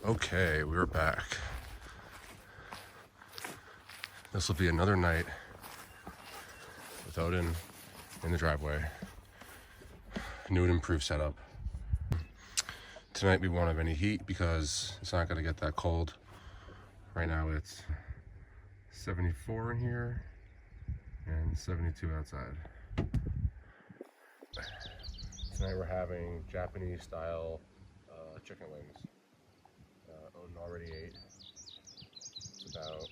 Okay, we're back. This will be another night with Odin in the driveway. New and improved setup. Tonight we won't have any heat because it's not gonna get that cold. Right now it's 74 in here and 72 outside. Tonight we're having Japanese style chicken wings. Odin already ate. It's about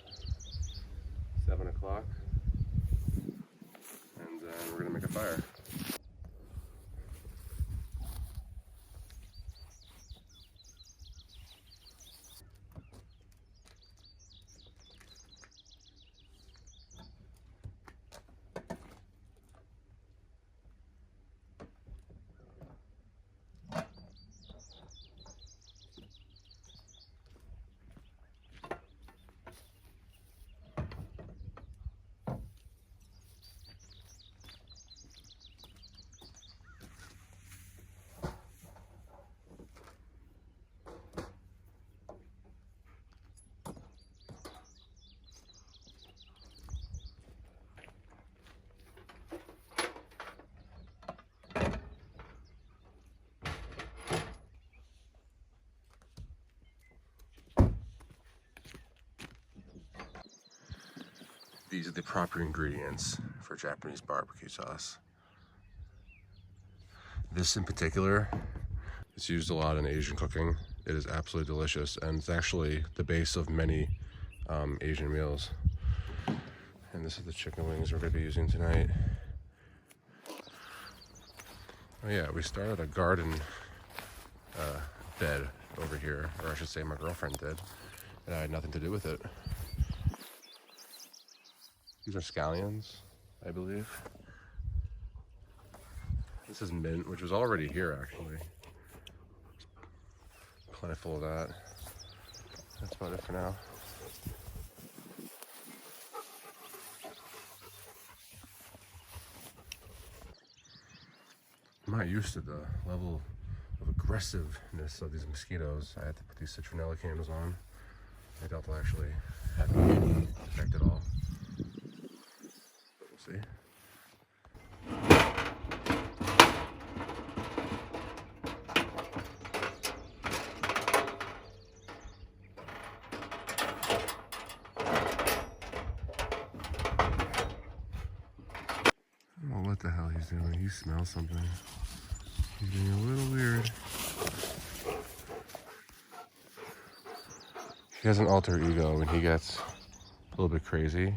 7 o'clock, and we're gonna make a fire. These are the proper ingredients for Japanese barbecue sauce. This in particular is used a lot in Asian cooking. It is absolutely delicious, and it's actually the base of many Asian meals. And this is the chicken wings we're going to be using tonight. Oh yeah, we started a garden bed over here, or I should say my girlfriend did, and I had nothing to do with it. These are scallions, I believe. This is mint, which was already here actually. Plentiful of that. That's about it for now. I'm not used to the level of aggressiveness of these mosquitoes. I had to put these citronella candles on. I doubt they'll actually have any effect at all. We'll see. I don't know what the hell he's doing. He smells something. He's being a little weird. He has an alter ego when he gets a little bit crazy.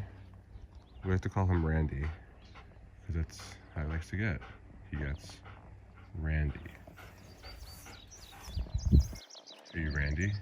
We have to call him Randy, because that's how he likes to get. He gets Randy. Are you Randy?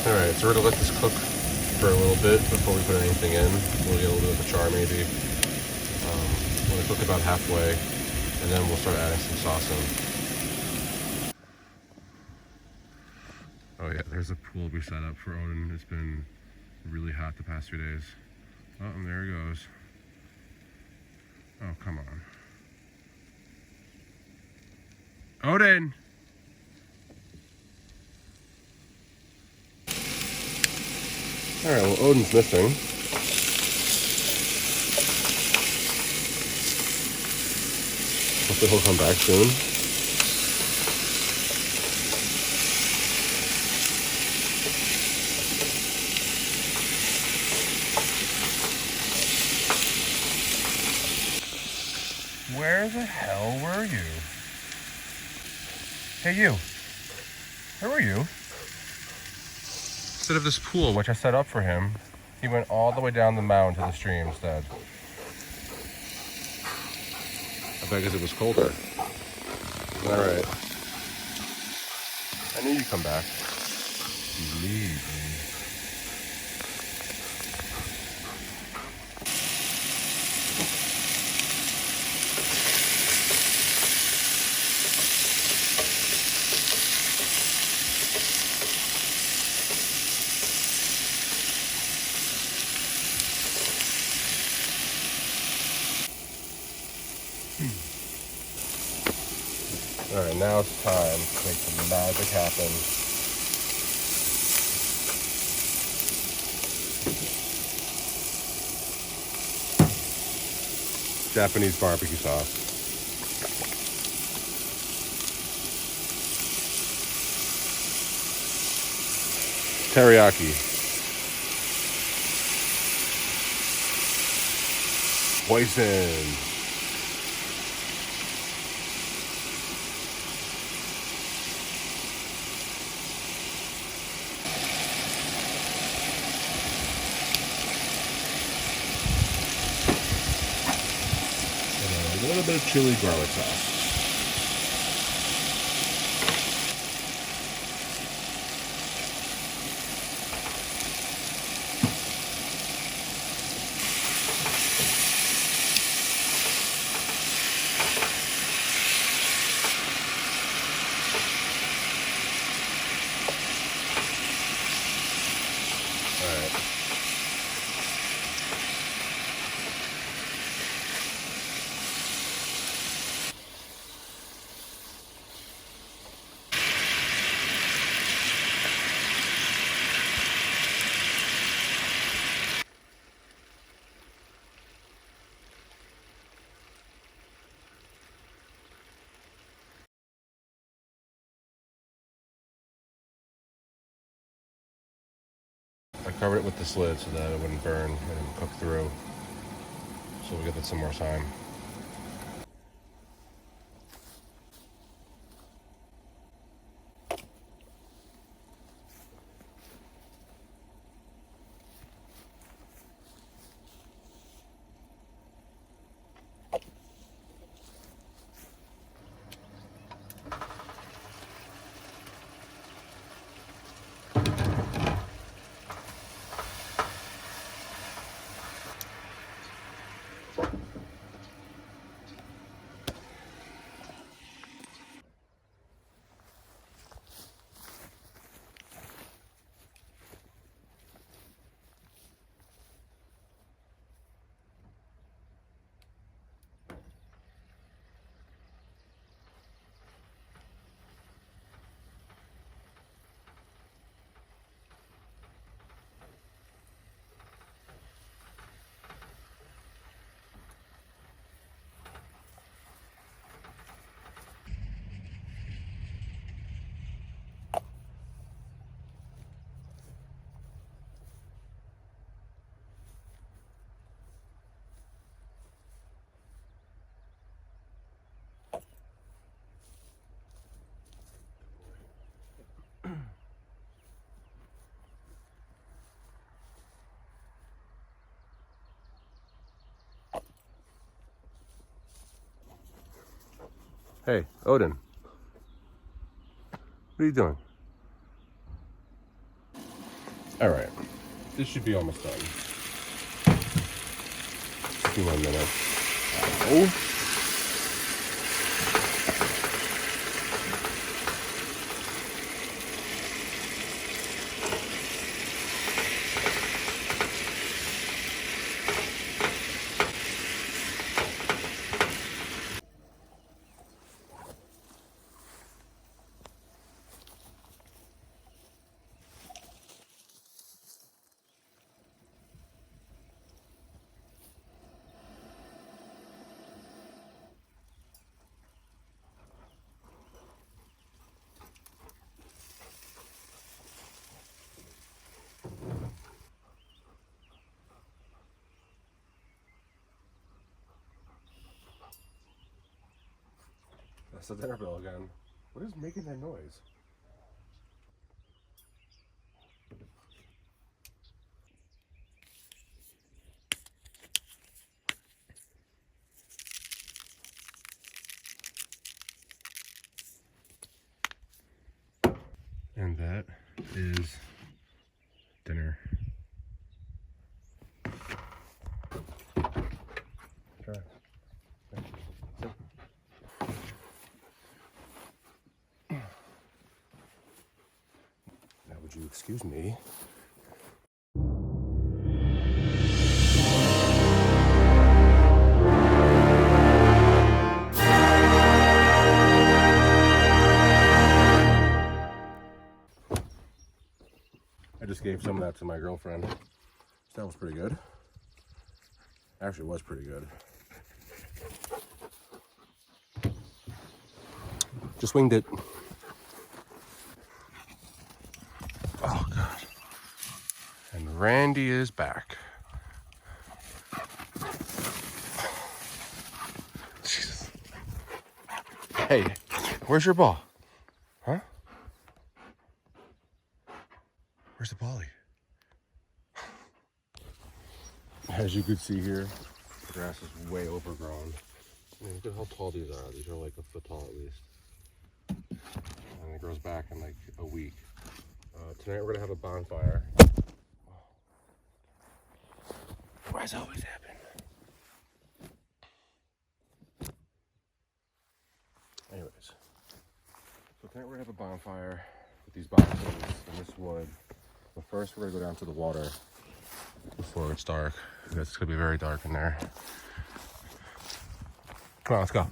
Alright, so we're going to let this cook for a little bit before we put anything in. We'll get a little bit of a char maybe. We'll cook about halfway, and then we'll start adding some sauce in. Oh yeah, there's a pool we set up for Odin. It's been really hot the past 2 days. Oh, and there he goes. Oh, come on. Odin! Alright, well, Odin's missing. Hopefully he'll come back soon. Where the hell were you? Hey, you. Where were you? Instead of this pool, which I set up for him, he went all the way down the mountain to the stream instead. I bet because it was colder. Alright. I knew you'd come back. Believe me. Alright, now it's time to make some magic happen. Japanese barbecue sauce. Teriyaki. Poison. A little bit of chili garlic sauce. All right. I covered it with this lid so that it wouldn't burn and cook through. So we'll give it some more time. Hey, Odin. What are you doing? All right, this should be almost done. A few more minutes. Oh. That's the dinner bell again. What is making that noise? And that is dinner. Try. Now, would you excuse me? I just gave some of that to my girlfriend. That was pretty good. Actually, it was pretty good. Just winged it. Oh, God. And Randy is back. Jesus. Hey, where's your ball? Huh? Where's the bolly? As you can see here, the grass is way overgrown. I mean, look at how tall these are. These are like a foot tall at least. And it grows back in like a week. Tonight we're gonna have a bonfire. Why does it always happen? Anyways, so tonight we're gonna have a bonfire with these boxes and this wood. But first we're gonna go down to the water before it's dark. It's gonna be very dark in there. Come on, let's go.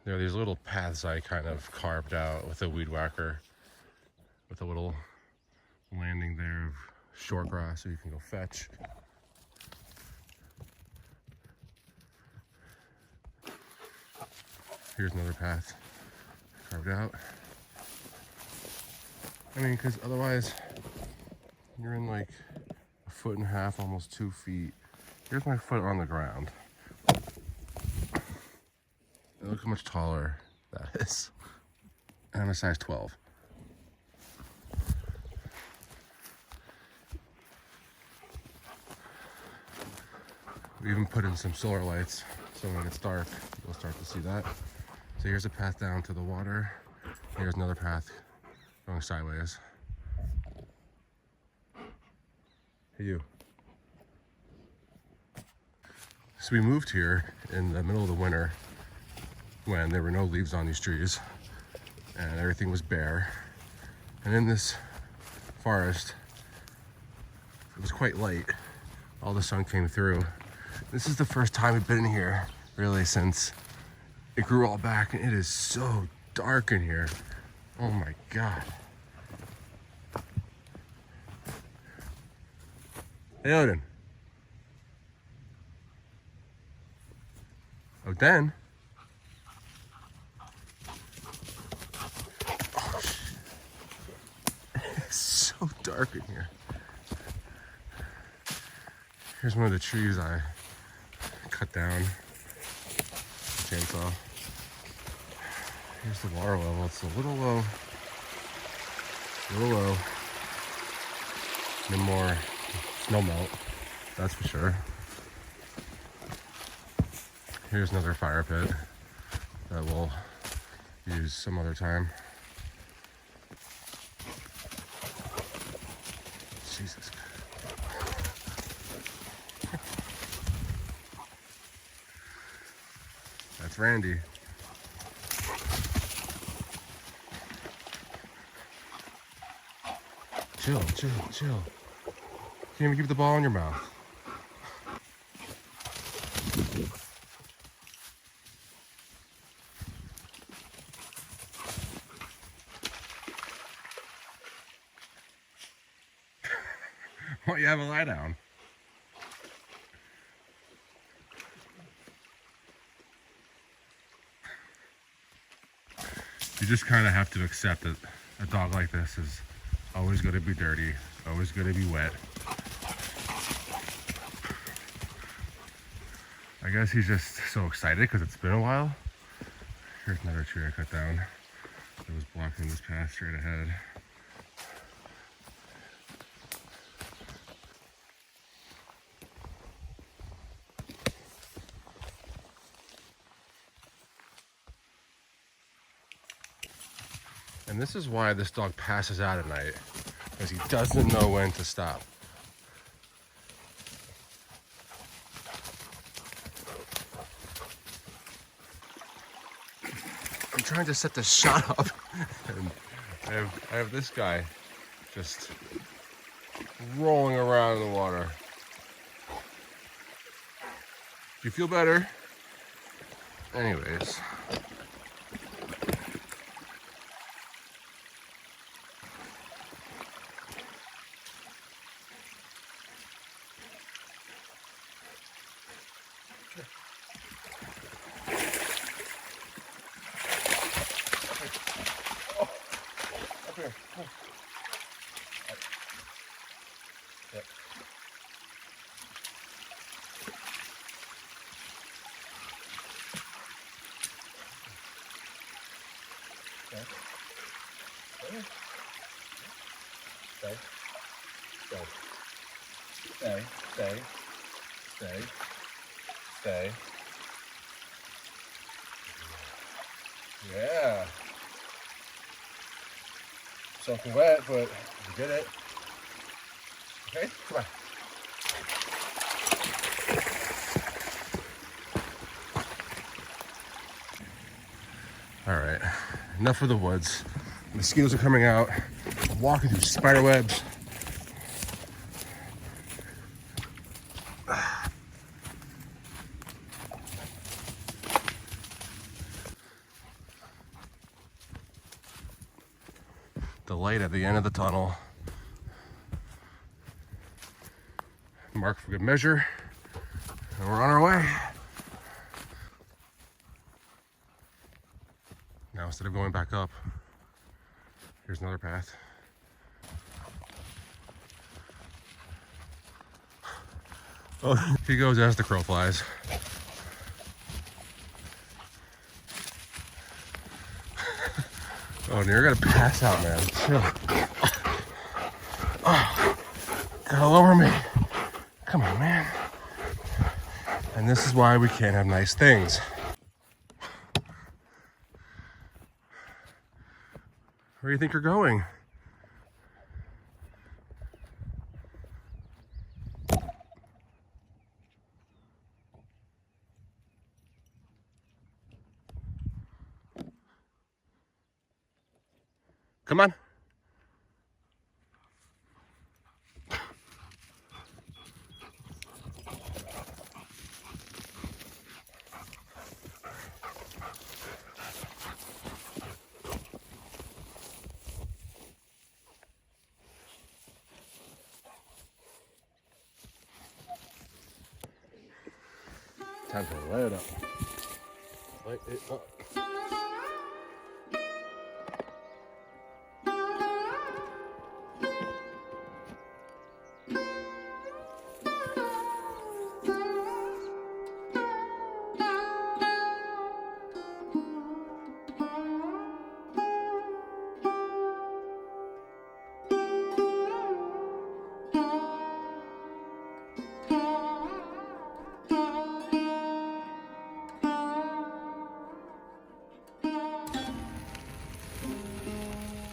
There are these little paths I kind of carved out with a weed whacker, with a little landing there of short grass so you can go fetch. Here's another path carved out. I mean, because otherwise you're in like a foot and a half, almost 2 feet. Here's my foot on the ground. And look how much taller that is. And I'm a size 12. We even put in some solar lights, so when it's dark, you'll start to see that. So here's a path down to the water. Here's another path going sideways. Hey, you. So we moved here in the middle of the winter when there were no leaves on these trees and everything was bare. And in this forest, it was quite light. All the sun came through. This is the first time we've been in here, really, since it grew all back, and it is so dark in here. Oh my God. Hey, Odin. Odin? Oh, shit. It's so dark in here. Here's one of the trees I cut down. Chainsaw. Here's the water level. It's a little low. No more snow melt, that's for sure. Here's another fire pit that we'll use some other time. Jesus. That's Randy. Chill. Can't even keep the ball in your mouth. Why don't you have a lie down? You just kind of have to accept that a dog like this is always going to be dirty, always going to be wet. I guess he's just so excited because it's been a while. Here's another tree I cut down that was blocking this path straight ahead. And this is why this dog passes out at night, because he doesn't know when to stop. I'm trying to set the shot up, and I have this guy just rolling around in the water. Do you feel better? Anyways. Yep. Okay. Stay. Stay. Stay. Stay. Stay. Stay. Yeah. Soaking wet, but you did it. Okay, come on. All right, enough of the woods. Mosquitoes are coming out. I'm walking through spider webs. The light at the end of the tunnel. Mark for good measure. And we're on our way. Now instead of going back up, here's another path. Oh, he goes as the crow flies. Oh, you're gonna pass out, man. Chill. Oh, got all over me. Come on, man. And this is why we can't have nice things. Where do you think you're going? Come on. Time to light it up. Light it up.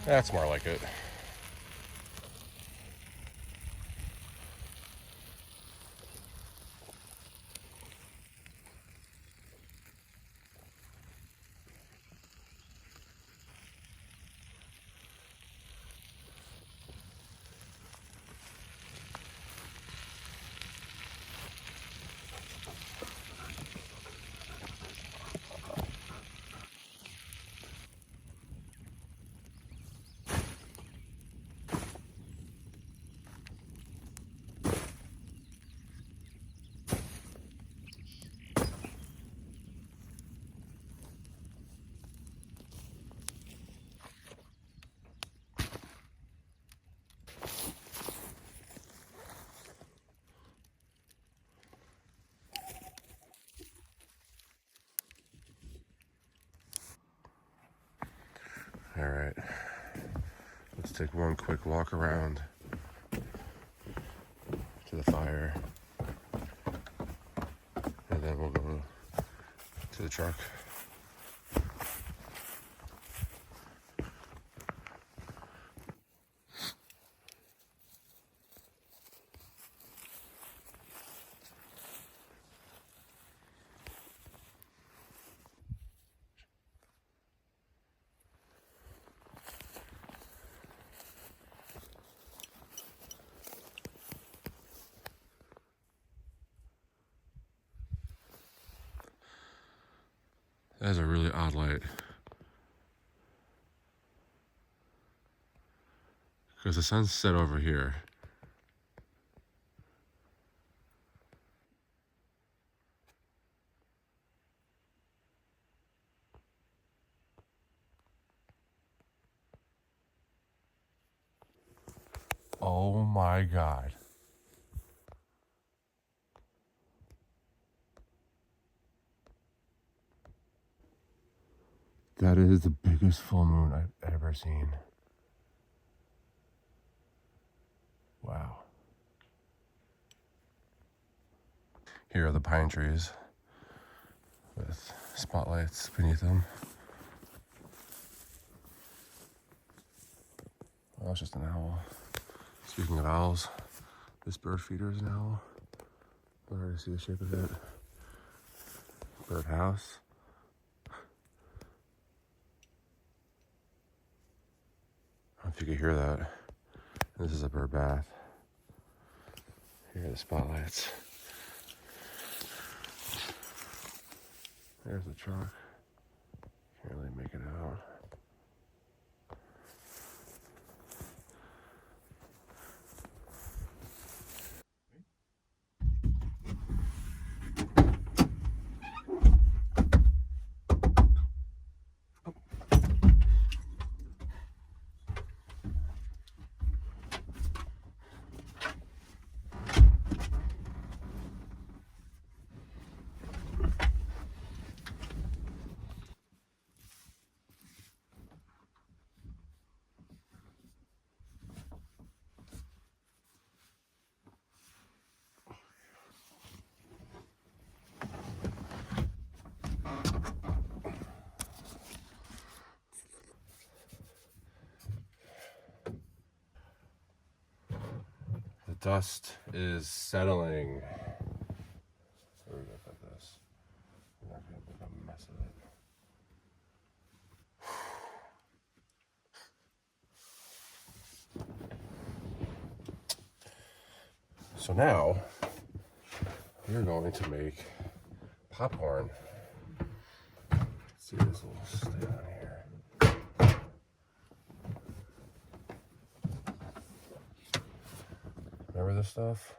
That's more like it. take one quick walk around to the fire, and then we'll go to the truck. That is a really odd light, because the sun's set over here. Oh my God. That is the biggest full moon I've ever seen. Wow. Here are the pine trees with spotlights beneath them. Oh, it's just an owl. Speaking of owls, this bird feeder is an owl. You already see the shape of it. Bird house. I don't know if you can hear that. This is a bird bath. Here are the spotlights. There's the truck. Can't really make it out. The dust is settling. We're gonna put this. I'm not gonna make a mess of it. So now we're going to make popcorn. Let's see, this will stay on here. Remember this stuff?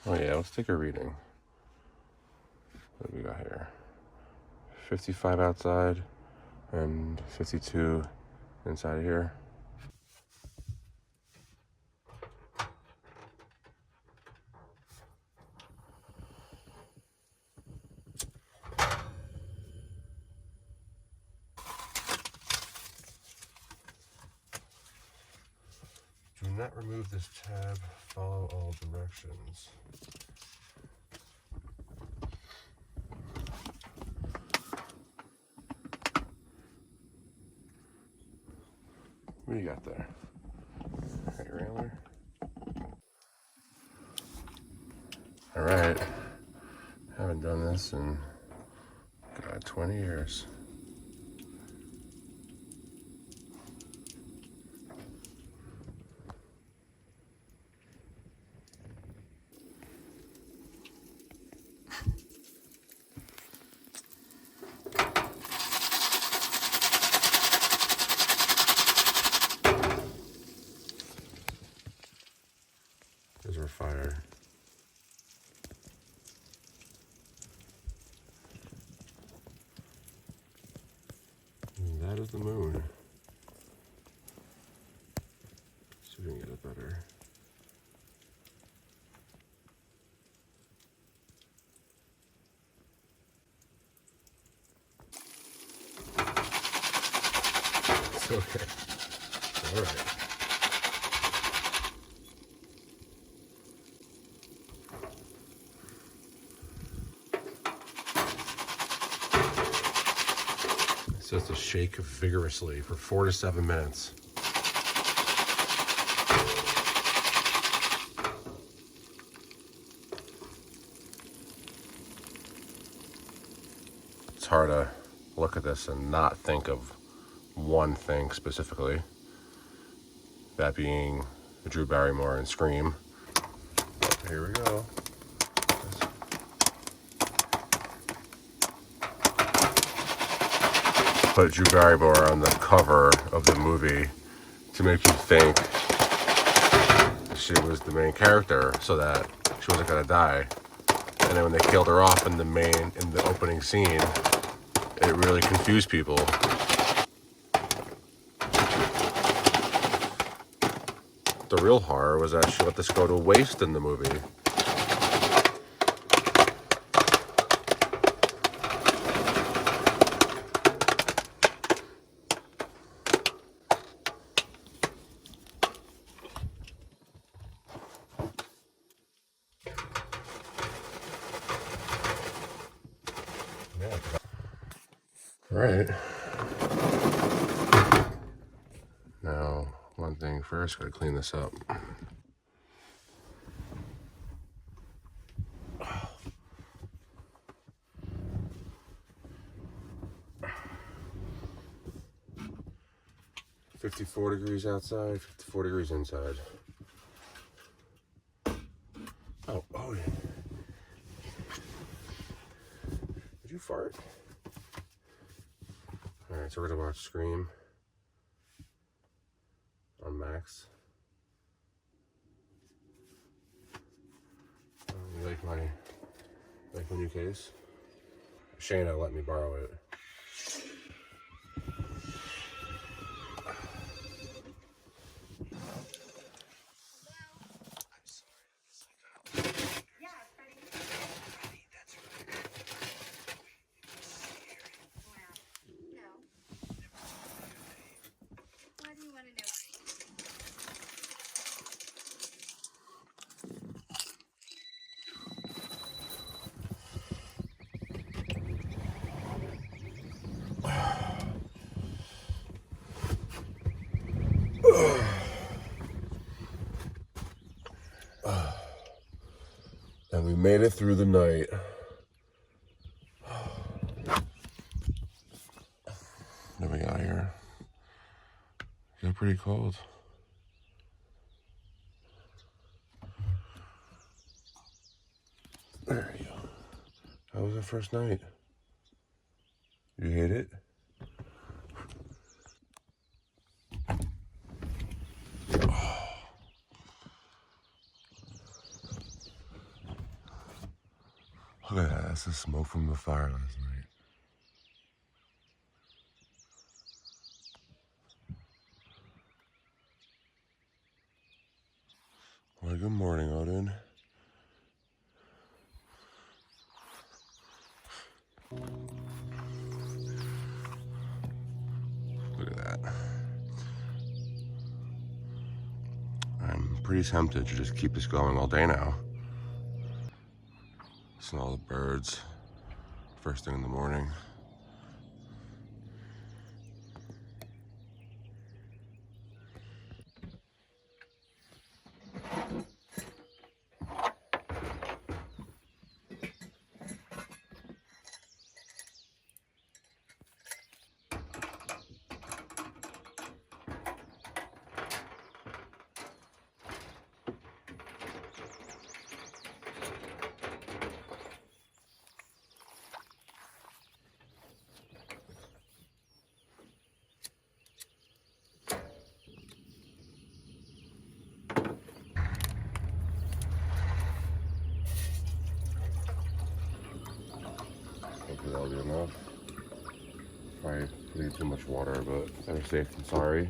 Oh yeah, let's take a reading. What do we got here? 55 outside and 52 inside of here. Do not remove this tab, follow all directions. What do you got there? Hey, Railer. All right. Haven't done this in, God, 20 years. There's our fire. Okay. All right. It says to shake vigorously for 4 to 7 minutes. It's hard to look at this and not think of one thing specifically, that being Drew Barrymore and Scream. Here we go. Put Drew Barrymore on the cover of the movie to make you think she was the main character so that she wasn't gonna die. And then when they killed her off in the opening scene, it really confused people. The real horror was that she let this go to waste in the movie. All right. Now, one thing first, gotta clean this up. $54 outside, 54 degrees inside. Oh yeah. Did you fart? Alright, so we're gonna watch Scream on Max. You like my new case? Shayna let me borrow it. And we made it through the night. What do we got here? It's pretty cold. There you go. How was the first night? You hate it? Look at that, that's the smoke from the fire last night. Well, good morning, Odin. Look at that. I'm pretty tempted to just keep this going all day now. Listen to all the birds first thing in the morning. Hopefully that'll be enough. Probably putting too much water, but better safe than sorry.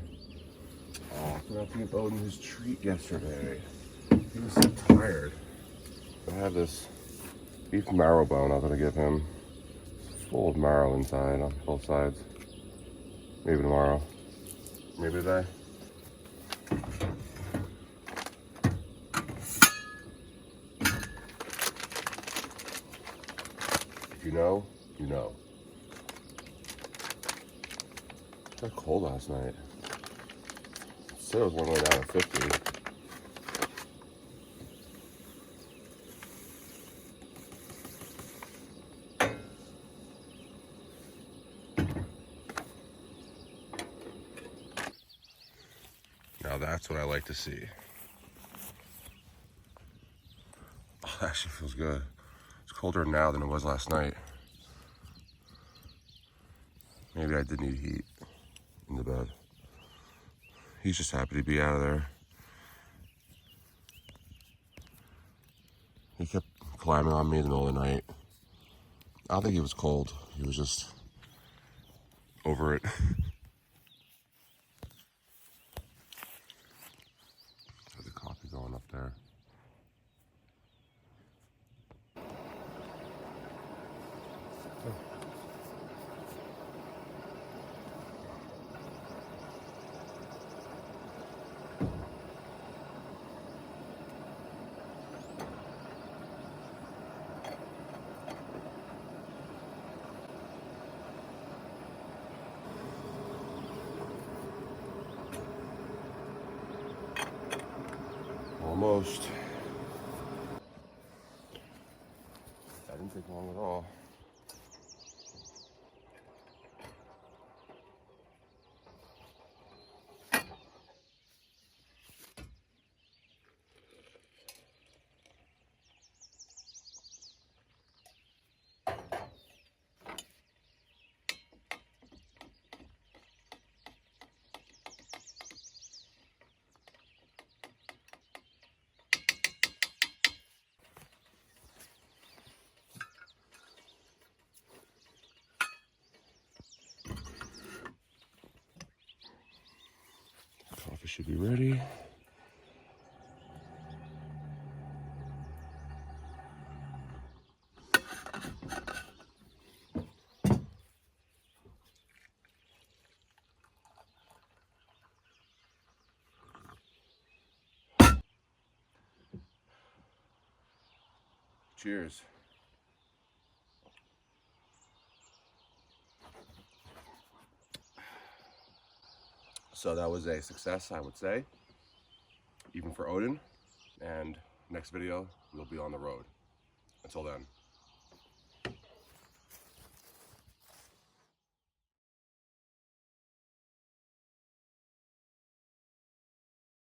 I forgot to give Odin his treat yesterday. He was so tired. I have this beef marrow bone I'm gonna give him. It's full of marrow inside on both sides. Maybe tomorrow. Maybe they. If you know, you know. It got cold last night. It said it was only down to 50. Now that's what I like to see. Oh, that actually feels good. It's colder now than it was last night. Maybe I did need heat in the bed. He's just happy to be out of there. He kept climbing on me in the middle of the night. I don't think he was cold. He was just over it. There's the coffee going up there. Almost. That didn't take long at all. Coffee should be ready. Cheers. So that was a success, I would say, even for Odin. And next video, we'll be on the road. Until then.